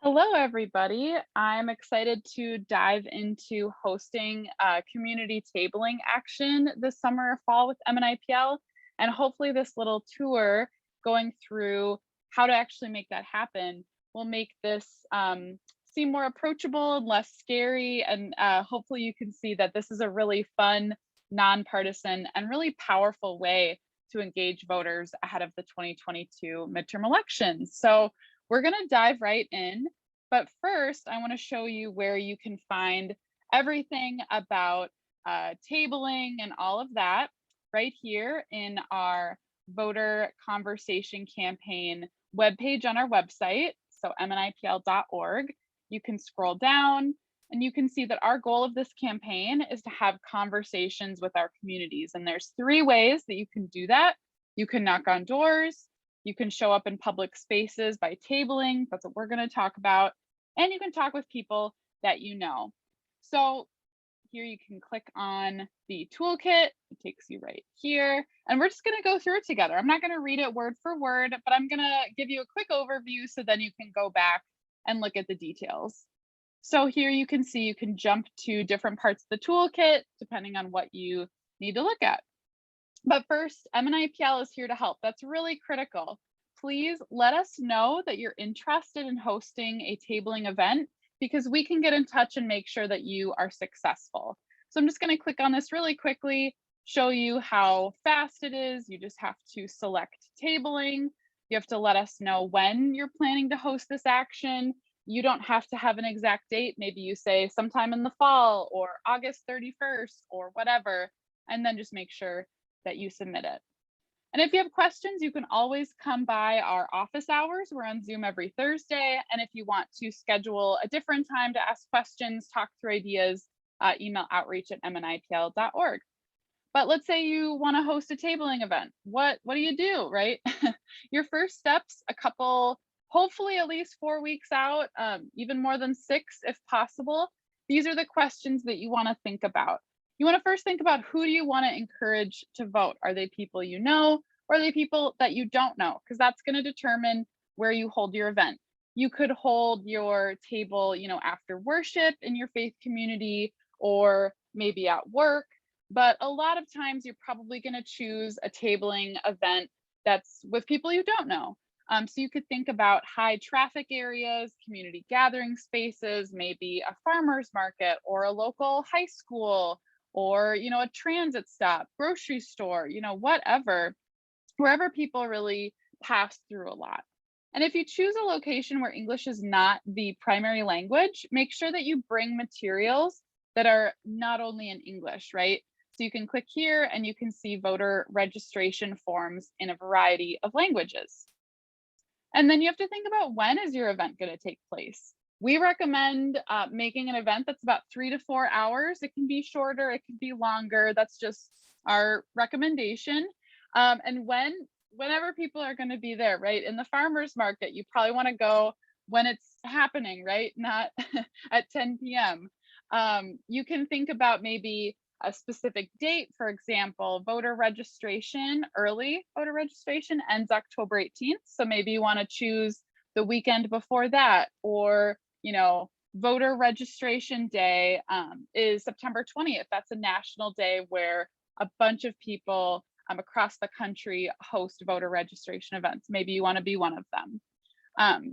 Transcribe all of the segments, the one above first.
Hello, everybody. I'm excited to dive into hosting a community tabling action this summer or fall with MNIPL. And hopefully, this little tour going through how to actually make that happen will make this seem more approachable and less scary. And hopefully, you can see that this is a really fun, nonpartisan, and really powerful way to engage voters ahead of the 2022 midterm elections. So, we're going to dive right in. But first, I want to show you where you can find everything about tabling and all of that right here in our voter conversation campaign webpage on our website, so mnipl.org. You can scroll down and you can see that our goal of this campaign is to have conversations with our communities. And there's three ways that you can do that. You can knock on doors, you can show up in public spaces by tabling. That's what we're going to talk about. And you can talk with people that you know. So here you can click on the toolkit. It takes you right here. And we're just going to go through it together. I'm not going to read it word for word, but I'm going to give you a quick overview so then you can go back and look at the details. So here you can see you can jump to different parts of the toolkit depending on what you need to look at. But first, MNIPL is here to help. That's really critical. Please let us know that you're interested in hosting a tabling event because we can get in touch and make sure that you are successful. So I'm just going to click on this really quickly, show you how fast it is. You just have to select tabling. You have to let us know when you're planning to host this action. You don't have to have an exact date. Maybe you say sometime in the fall or August 31st or whatever, and then just make sure that you submit it. And if you have questions, you can always come by our office hours. We're on Zoom every Thursday. And if you want to schedule a different time to ask questions, talk through ideas, email outreach@mnipl.org. But let's say you want to host a tabling event. What do you do, right? Your first steps, hopefully at least 4 weeks out, even more than 6 if possible. These are the questions that you want to think about. You want to first think about who do you want to encourage to vote? Are they people you know, or are they people that you don't know? Because that's going to determine where you hold your event. You could hold your table, after worship in your faith community or maybe at work. But a lot of times you're probably going to choose a tabling event that's with people you don't know. So you could think about high traffic areas, community gathering spaces, maybe a farmer's market or a local high school or a transit stop, grocery store, whatever, wherever people really pass through a lot. And if you choose a location where English is not the primary language, make sure that you bring materials that are not only in English, right? So you can click here and you can see voter registration forms in a variety of languages. And then you have to think about, when is your event going to take place? We recommend making an event that's about 3 to 4 hours. It can be shorter, it can be longer. That's just our recommendation. And whenever people are going to be there, right? In the farmers market, you probably want to go when it's happening, right? Not at 10 p.m. You can think about maybe a specific date. For example, early voter registration ends October 18th. So maybe you want to choose the weekend before that, or voter registration day is September 20th. That's a national day where a bunch of people across the country host voter registration events. Maybe you want to be one of them.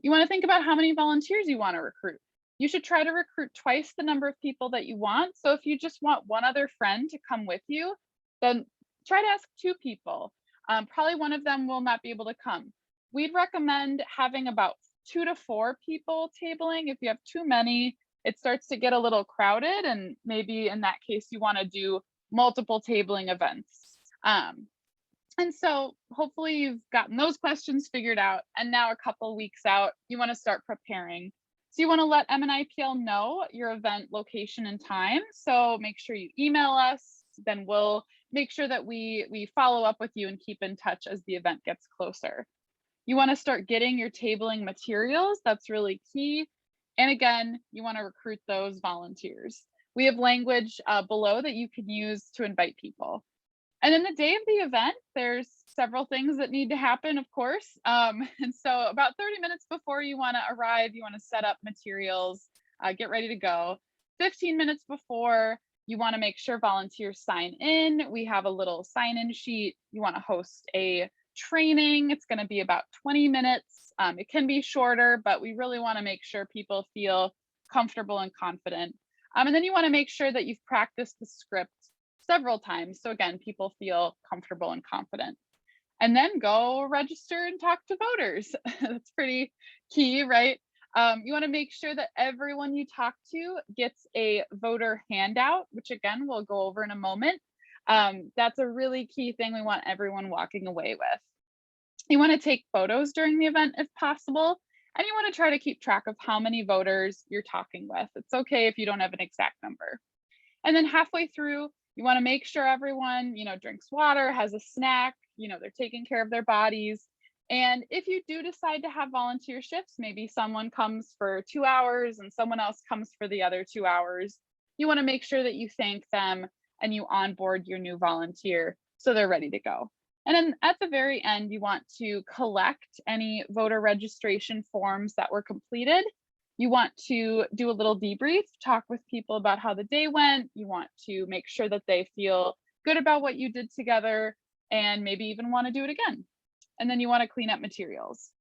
You want to think about how many volunteers you want to recruit. You should try to recruit twice the number of people that you want. So if you just want one other friend to come with you, then try to ask 2 people. Probably one of them will not be able to come. We'd recommend having about 2 to 4 people tabling. If you have too many, it starts to get a little crowded, and maybe in that case, you want to do multiple tabling events. And so hopefully you've gotten those questions figured out. And now a couple weeks out, you want to start preparing. So you want to let MNIPL know your event location and time. So make sure you email us. Then we'll make sure that we follow up with you and keep in touch as the event gets closer. You want to start getting your tabling materials. That's really key. And again, you want to recruit those volunteers. We have language below that you can use to invite people. And then the day of the event, there's several things that need to happen, of course. And so about 30 minutes before you want to arrive, you want to set up materials, get ready to go. 15 minutes before, you want to make sure volunteers sign in. We have a little sign in sheet. You want to host a training. It's going to be about 20 minutes. It can be shorter, but we really want to make sure people feel comfortable and confident. And then you want to make sure that you've practiced the script several times. So again, people feel comfortable and confident. And then go register and talk to voters. That's pretty key, right? You want to make sure that everyone you talk to gets a voter handout, which again, we'll go over in a moment. That's a really key thing we want everyone walking away with. You want to take photos during the event if possible, and you want to try to keep track of how many voters you're talking with. It's okay if you don't have an exact number. And then halfway through, you want to make sure everyone, drinks water, has a snack, they're taking care of their bodies. And if you do decide to have volunteer shifts, maybe someone comes for 2 hours and someone else comes for the other 2 hours, you want to make sure that you thank them and you onboard your new volunteer so they're ready to go. And then at the very end, you want to collect any voter registration forms that were completed. You want to do a little debrief, talk with people about how the day went. You want to make sure that they feel good about what you did together and maybe even want to do it again. And then you want to clean up materials.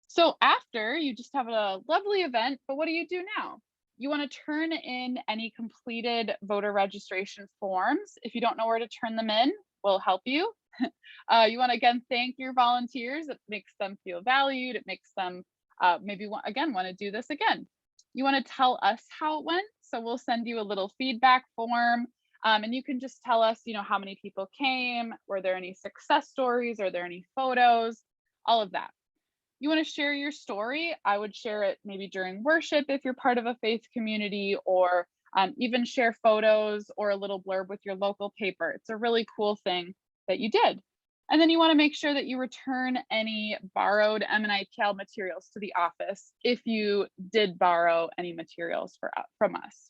So after, you just have a lovely event, but what do you do now? You want to turn in any completed voter registration forms. If you don't know where to turn them in, we'll help you. You want to again thank your volunteers. It makes them feel valued. It makes them maybe want to do this again. You want to tell us how it went. So we'll send you a little feedback form, and you can just tell us, how many people came. Were there any success stories? Are there any photos? All of that. You want to share your story. I would share it maybe during worship if you're part of a faith community, or even share photos or a little blurb with your local paper. It's a really cool thing that you did. And then you want to make sure that you return any borrowed MNIPL materials to the office if you did borrow any materials from us.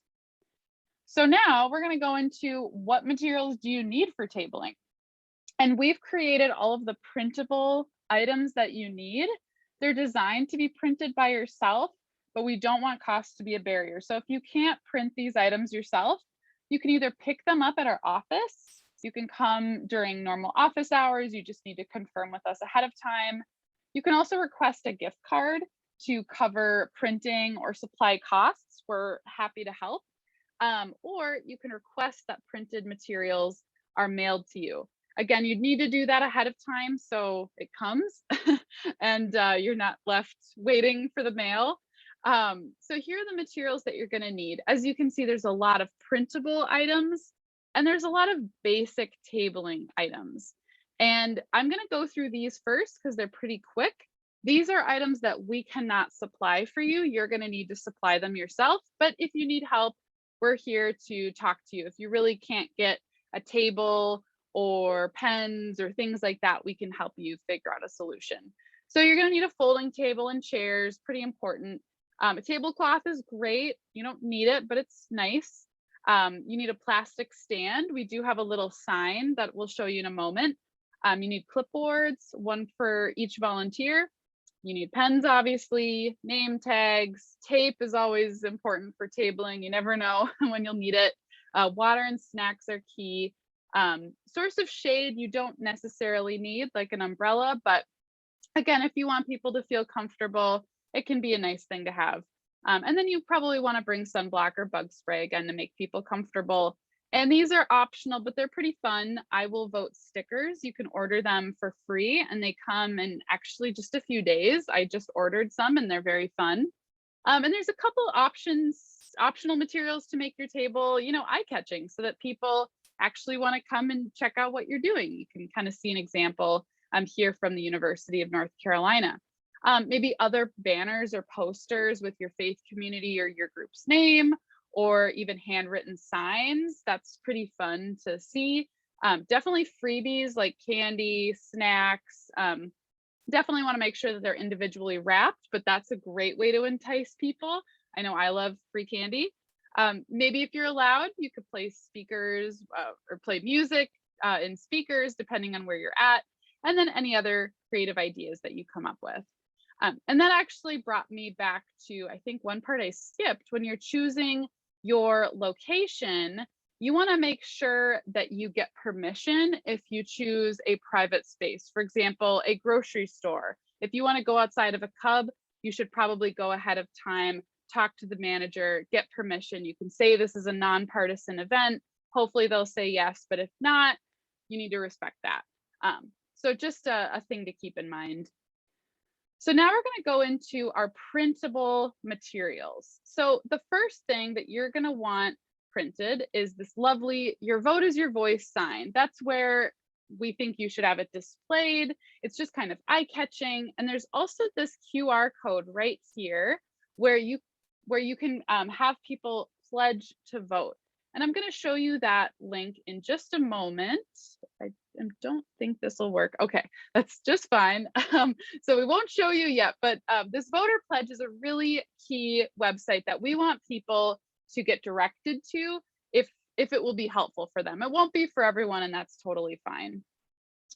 So now we're going to go into what materials do you need for tabling. And we've created all of the printable items that you need. They're designed to be printed by yourself, but we don't want cost to be a barrier. So if you can't print these items yourself, you can either pick them up at our office. You can come during normal office hours. You just need to confirm with us ahead of time. You can also request a gift card to cover printing or supply costs. We're happy to help. Or you can request that printed materials are mailed to you. Again, you'd need to do that ahead of time so it comes and you're not left waiting for the mail. So here are the materials that you're going to need. As you can see, there's a lot of printable items and there's a lot of basic tabling items. And I'm going to go through these first because they're pretty quick. These are items that we cannot supply for you. You're going to need to supply them yourself. But if you need help, we're here to talk to you. If you really can't get a table or pens or things like that, we can help you figure out a solution. So you're going to need a folding table and chairs, pretty important. A tablecloth is great. You don't need it, but it's nice. You need a plastic stand. We do have a little sign that we'll show you in a moment. You need clipboards, one for each volunteer. You need pens, obviously, name tags. Tape is always important for tabling. You never know when you'll need it. Water and snacks are key. Source of shade you don't necessarily need, like an umbrella, but again, if you want people to feel comfortable, it can be a nice thing to have. And then you probably want to bring sunblock or bug spray again to make people comfortable. And these are optional, but they're pretty fun. I will vote stickers. You can order them for free and they come in actually just a few days. I just ordered some and they're very fun. And there's a couple optional materials to make your table, eye-catching so that people actually want to come and check out what you're doing. You can kind of see an example here from the University of North Carolina. Maybe other banners or posters with your faith community or your group's name, or even handwritten signs. That's pretty fun to see. Definitely freebies like candy, snacks. Definitely want to make sure that they're individually wrapped, but that's a great way to entice people. I know I love free candy. Maybe if you're allowed, you could play speakers or play music. in speakers, depending on where you're at, and then any other creative ideas that you come up with. And that actually brought me back to, I think, one part I skipped. When you're choosing your location, you want to make sure that you get permission if you choose a private space. For example, a grocery store. If you want to go outside of a cub, you should probably go ahead of time, talk to the manager, get permission. You can say this is a nonpartisan event. Hopefully they'll say yes, but if not, you need to respect that. So just a thing to keep in mind. So now we're going to go into our printable materials. So the first thing that you're going to want printed is this lovely "Your vote is your voice" sign. That's where we think you should have it displayed. It's just kind of eye-catching. And there's also this QR code right here where you can have people pledge to vote. And I'm going to show you that link in just a moment. I don't think this will work. Okay, that's just fine. So we won't show you yet, but this voter pledge is a really key website that we want people to get directed to if it will be helpful for them. It won't be for everyone, and that's totally fine.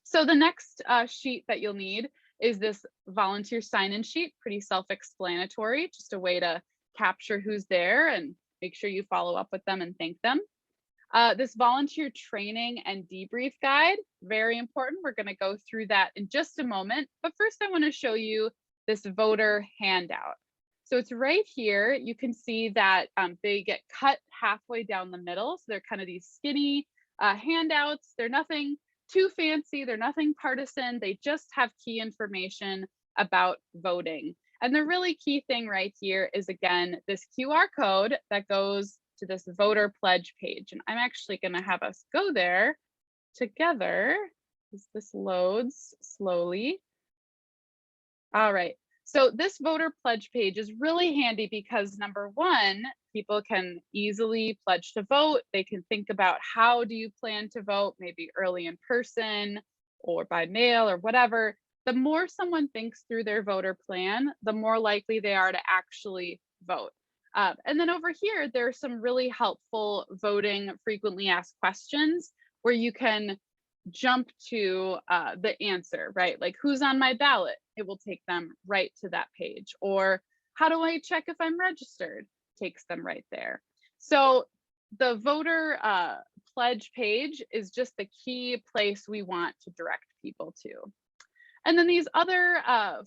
So the next sheet that you'll need is this volunteer sign-in sheet, pretty self-explanatory, just a way to capture who's there and make sure you follow up with them and thank them. This volunteer training and debrief guide, very important. We're going to go through that in just a moment. But first, I want to show you this voter handout. So it's right here. You can see that they get cut halfway down the middle. So they're kind of these skinny handouts. They're nothing too fancy. They're nothing partisan. They just have key information about voting. And the really key thing right here is, again, this QR code that goes to this voter pledge page. And I'm actually going to have us go there together as this loads slowly. All right. So this voter pledge page is really handy because, number one, people can easily pledge to vote. They can think about how do you plan to vote, maybe early in person or by mail or whatever. The more someone thinks through their voter plan, the more likely they are to actually vote. And then over here, there are some really helpful voting frequently asked questions where you can jump to the answer, right? Like, who's on my ballot? It will take them right to that page. Or how do I check if I'm registered? Takes them right there. So the voter pledge page is just the key place we want to direct people to. And then these other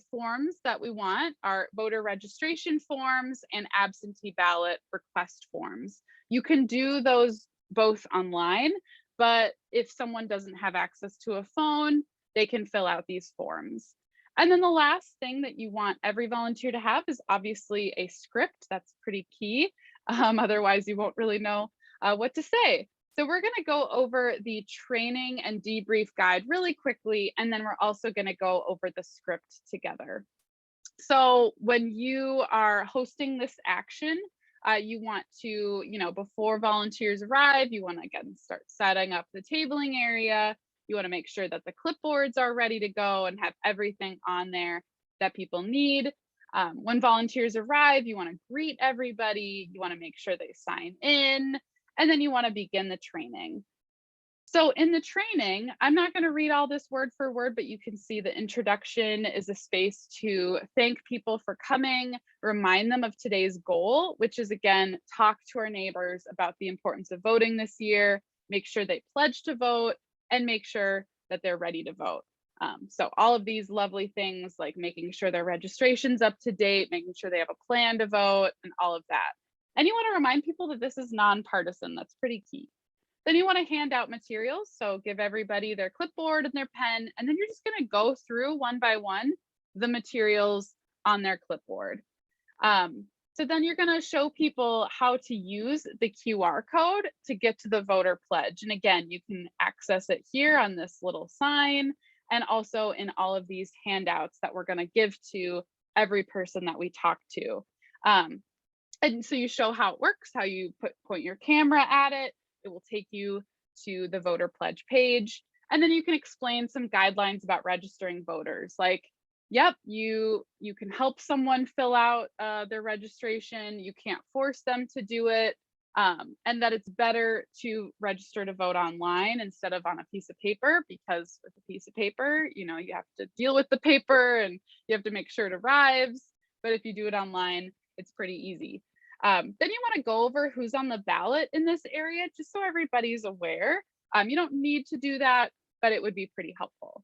forms that we want are voter registration forms and absentee ballot request forms. You can do those both online, but if someone doesn't have access to a phone, they can fill out these forms. And then the last thing that you want every volunteer to have is obviously a script. That's pretty key. Otherwise, you won't really know what to say. So we're going to go over the training and debrief guide really quickly, and then we're also going to go over the script together. So when you are hosting this action, you want to, before volunteers arrive, you want to again start setting up the tabling area. You want to make sure that the clipboards are ready to go and have everything on there that people need. When volunteers arrive, you want to greet everybody. You want to make sure they sign in. And then you want to begin the training. So in the training, I'm not going to read all this word for word, but you can see the introduction is a space to thank people for coming, remind them of today's goal, which is, again, talk to our neighbors about the importance of voting this year, make sure they pledge to vote, and make sure that they're ready to vote. So all of these lovely things, like making sure their registration's up to date, making sure they have a plan to vote, and all of that. And you want to remind people that this is nonpartisan. That's pretty key. Then you want to hand out materials. So give everybody their clipboard and their pen, and then you're just going to go through one by one the materials on their clipboard. So then you're going to show people how to use the QR code to get to the voter pledge. And again, you can access it here on this little sign and also in all of these handouts that we're going to give to every person that we talk to. And so you show how it works, how you point your camera at it. It will take you to the voter pledge page. And then you can explain some guidelines about registering voters. Like, yep, you can help someone fill out their registration. You can't force them to do it. and that it's better to register to vote online instead of on a piece of paper, because with a piece of paper, you know, you have to deal with the paper and you have to make sure it arrives. But if you do it online, it's pretty easy. Then you want to go over who's on the ballot in this area, just so everybody's aware. You don't need to do that, but it would be pretty helpful.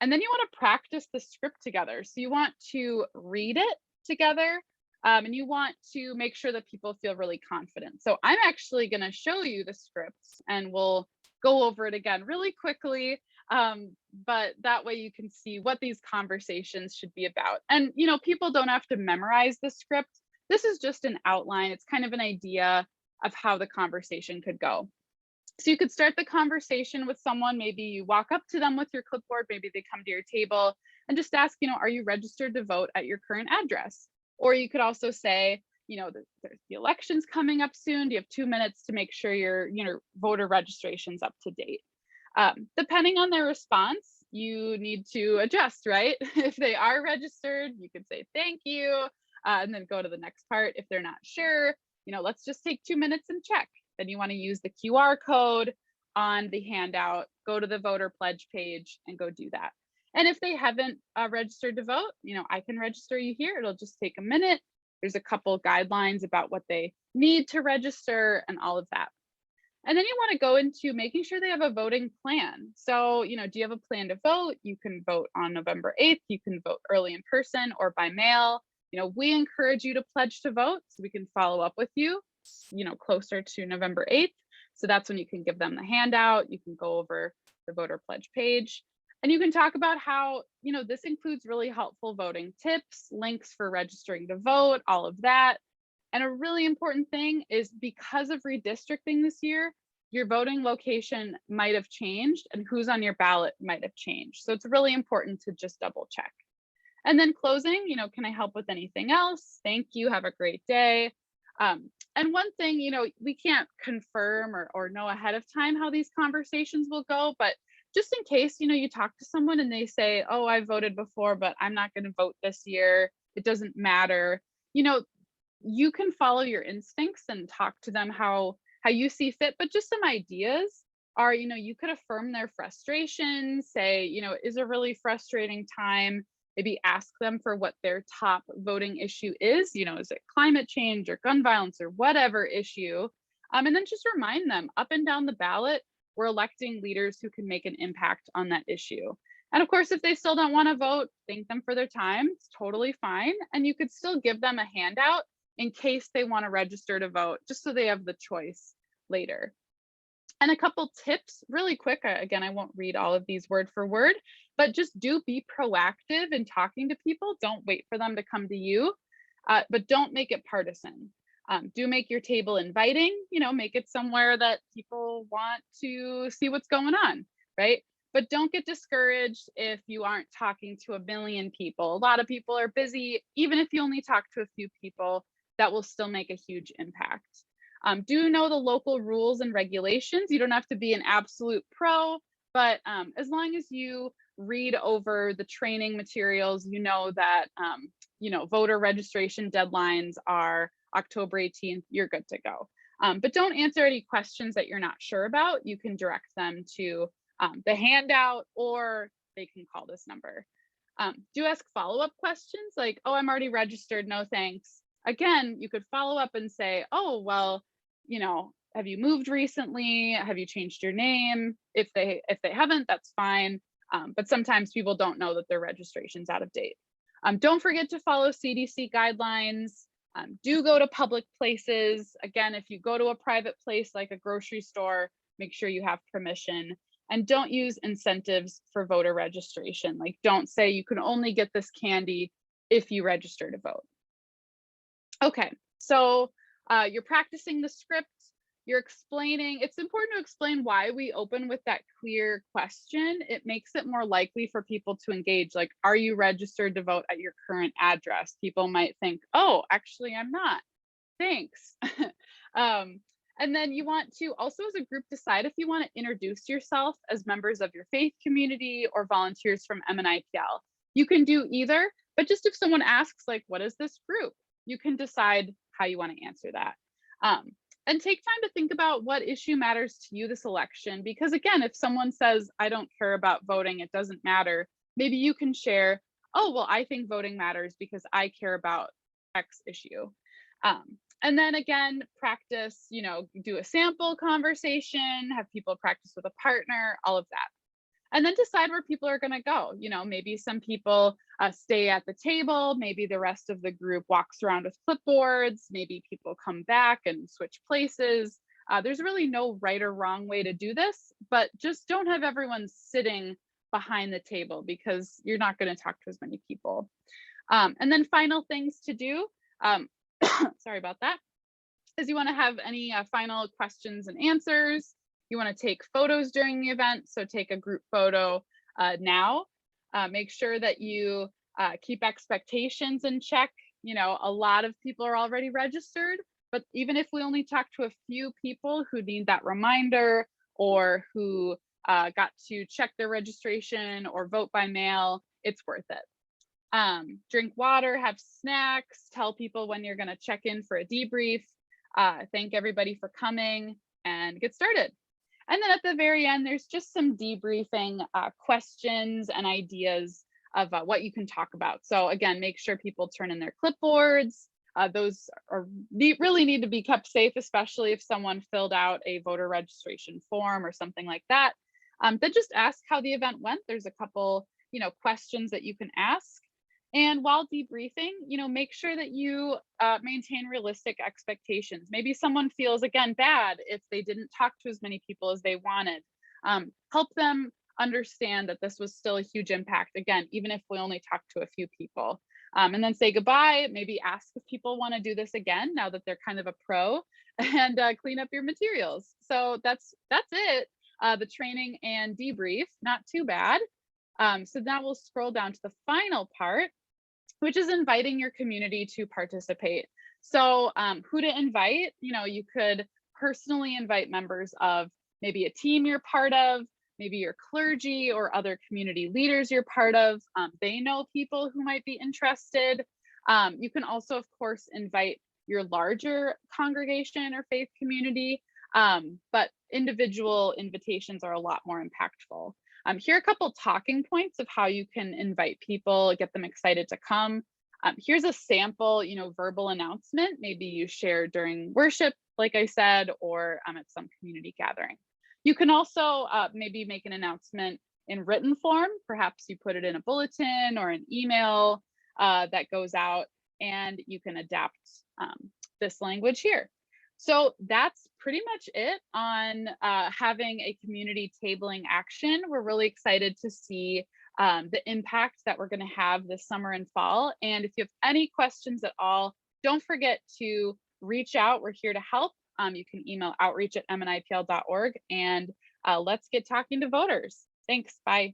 And then you want to practice the script together. So you want to read it together, and you want to make sure that people feel really confident. So I'm actually going to show you the scripts and we'll go over it again really quickly. But that way you can see what these conversations should be about. And, you know, people don't have to memorize the script. This is just an outline. It's kind of an idea of how the conversation could go. So you could start the conversation with someone. Maybe you walk up to them with your clipboard, maybe they come to your table, and just ask, you know, are you registered to vote at your current address? Or you could also say, you know, there's the elections coming up soon. Do you have 2 minutes to make sure your, you know, voter registration's up to date? Depending on their response, you need to adjust, right? If they are registered, you could say thank you, and then go to the next part. If they're not sure, you know, let's just take 2 minutes and check. Then you want to use the QR code on the handout, go to the voter pledge page and go do that. And if they haven't registered to vote, you know, I can register you here. It'll just take a minute. There's a couple guidelines about what they need to register and all of that. And then you want to go into making sure they have a voting plan. So, you know, do you have a plan to vote? You can vote on November 8th. You can vote early in person or by mail. You know, we encourage you to pledge to vote so we can follow up with you, you know, closer to November 8th. So that's when you can give them the handout. You can go over the voter pledge page. And you can talk about how, you know, this includes really helpful voting tips, links for registering to vote, all of that. And a really important thing is, because of redistricting this year, your voting location might have changed and who's on your ballot might have changed. So it's really important to just double check. And then closing, you know, can I help with anything else? Thank you. Have a great day. And one thing, you know, we can't confirm or know ahead of time how these conversations will go, but just in case, you know, you talk to someone and they say, oh, I voted before, but I'm not going to vote this year. It doesn't matter. You know, you can follow your instincts and talk to them how you see fit, but just some ideas are, you know, you could affirm their frustration, say, you know, is a really frustrating time. Maybe ask them for what their top voting issue is. You know, is it climate change or gun violence or whatever issue? And then just remind them up and down the ballot, we're electing leaders who can make an impact on that issue. And of course, if they still don't want to vote, thank them for their time. It's totally fine. And you could still give them a handout in case they want to register to vote, just so they have the choice later. And a couple tips really quick. Again, I won't read all of these word for word, but just do be proactive in talking to people. Don't wait for them to come to you, but don't make it partisan. Do make your table inviting, you know, make it somewhere that people want to see what's going on, right? But don't get discouraged if you aren't talking to a million people. A lot of people are busy. Even if you only talk to a few people, that will still make a huge impact. Do know the local rules and regulations. You don't have to be an absolute pro, but as long as you read over the training materials, you know that, you know, voter registration deadlines are October 18th, you're good to go. But don't answer any questions that you're not sure about. You can direct them to the handout, or they can call this number. Do ask follow-up questions like, oh, I'm already registered, no thanks. Again, you could follow up and say, oh, well, you know, have you moved recently? Have you changed your name? If they haven't, that's fine. But sometimes people don't know that their registration's out of date. Don't forget to follow CDC guidelines. Do go to public places. Again, if you go to a private place like a grocery store, make sure you have permission. And don't use incentives for voter registration. Like, don't say you can only get this candy if you register to vote. Okay, so you're practicing the script, you're explaining. It's important to explain why we open with that clear question. It makes it more likely for people to engage. Like, are you registered to vote at your current address? People might think, oh, actually, I'm not. Thanks. And then you want to also, as a group, decide if you want to introduce yourself as members of your faith community or volunteers from MNIPL. You can do either, but just if someone asks, like, what is this group? You can decide how you want to answer that. And take time to think about what issue matters to you this election. Because again, if someone says, I don't care about voting, it doesn't matter, maybe you can share, oh, well, I think voting matters because I care about X issue. And then again, practice, do a sample conversation, have people practice with a partner, all of that. And then decide where people are going to go. Maybe some people stay at the table. Maybe the rest of the group walks around with clipboards. Maybe people come back and switch places. There's really no right or wrong way to do this, but just don't have everyone sitting behind the table because you're not going to talk to as many people. And then final things to do, sorry about that, is you want to have any final questions and answers. You want to take photos during the event, so take a group photo now. Make sure that you keep expectations in check. A lot of people are already registered, but even if we only talk to a few people who need that reminder or who got to check their registration or vote by mail, it's worth it. Drink water, have snacks, tell people when you're going to check in for a debrief. Thank everybody for coming and get started. And then at the very end, there's just some debriefing questions and ideas of what you can talk about. So again, make sure people turn in their clipboards. Those really need to be kept safe, especially if someone filled out a voter registration form or something like that. Then just ask how the event went. There's a couple, questions that you can ask. And while debriefing, make sure that you maintain realistic expectations. Maybe someone feels, again, bad if they didn't talk to as many people as they wanted. Help them understand that this was still a huge impact, again, even if we only talk to a few people. And then say goodbye, maybe ask if people want to do this again now that they're kind of a pro, and clean up your materials. So that's it, the training and debrief, not too bad. So now we'll scroll down to the final part, which is inviting your community to participate. So who to invite? You could personally invite members of maybe a team you're part of, maybe your clergy or other community leaders you're part of. They know people who might be interested. You can also, of course, invite your larger congregation or faith community, but individual invitations are a lot more impactful. Here are a couple talking points of how you can invite people, get them excited to come. Here's a sample, verbal announcement. Maybe you share during worship, like I said, or at some community gathering. You can also maybe make an announcement in written form. Perhaps you put it in a bulletin or an email that goes out, and you can adapt this language here. So that's pretty much it on having a community tabling action. We're really excited to see the impact that we're going to have this summer and fall. And if you have any questions at all, don't forget to reach out. We're here to help. You can email outreach@mnipl.org, and let's get talking to voters. Thanks. Bye.